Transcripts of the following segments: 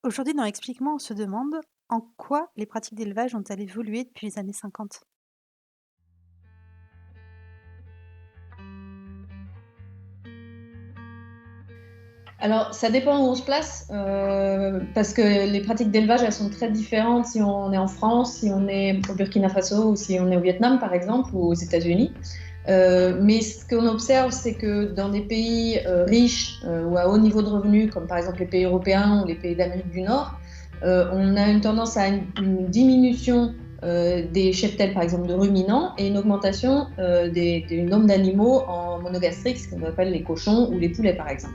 Aujourd'hui, dans Explique-moi, on se demande en quoi les pratiques d'élevage ont-elles évolué depuis les années 50. Alors, ça dépend où on se place, parce que les pratiques d'élevage, elles sont très différentes si on est en France, si on est au Burkina Faso ou si on est au Vietnam, par exemple, ou aux États-Unis. Mais ce qu'on observe, c'est que dans des pays riches ou à haut niveau de revenus, comme par exemple les pays européens ou les pays d'Amérique du Nord, on a une tendance à une diminution des cheptels, par exemple, de ruminants et une augmentation du nombre d'animaux en monogastriques, ce qu'on appelle les cochons ou les poulets, par exemple.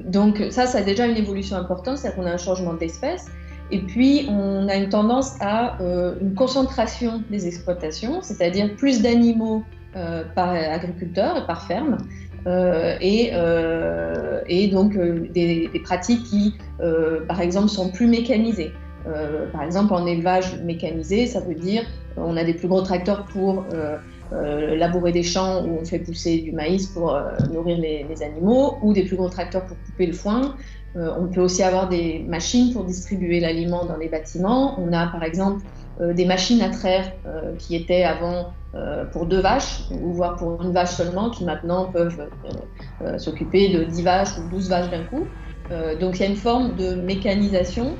Donc ça a déjà une évolution importante, c'est-à-dire qu'on a un changement d'espèce. Et puis, on a une tendance à une concentration des exploitations, c'est-à-dire plus d'animaux par agriculteur et par ferme, et donc des pratiques qui, par exemple, sont plus mécanisées. Par exemple, en élevage mécanisé, ça veut dire on a des plus gros tracteurs pour labourer des champs où on fait pousser du maïs pour nourrir les animaux, ou des plus gros tracteurs pour couper le foin. On peut aussi avoir des machines pour distribuer l'aliment dans les bâtiments. On a par exemple des machines à traire qui étaient avant pour 2 vaches, ou voire pour une vache seulement, qui maintenant peuvent s'occuper de 10 vaches ou 12 vaches d'un coup. Donc il y a une forme de mécanisation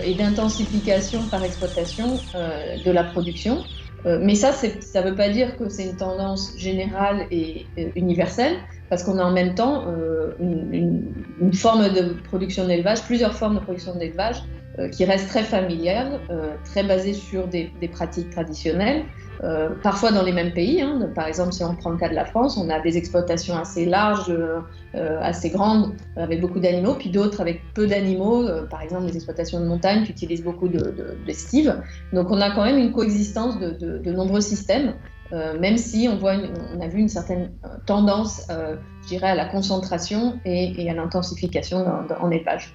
et d'intensification par exploitation de la production. Mais ça ne veut pas dire que c'est une tendance générale et universelle, parce qu'on a en même temps une forme de production d'élevage, plusieurs formes de production d'élevage qui restent très familières, très basées sur des pratiques traditionnelles, parfois dans les mêmes pays. Hein. Par exemple, si on prend le cas de la France, on a des exploitations assez larges, assez grandes, avec beaucoup d'animaux, puis d'autres avec peu d'animaux, par exemple des exploitations de montagne qui utilisent beaucoup d'estives. Donc on a quand même une coexistence de nombreux systèmes, même si on a vu une certaine tendance, je dirais, à la concentration et à l'intensification en élevage.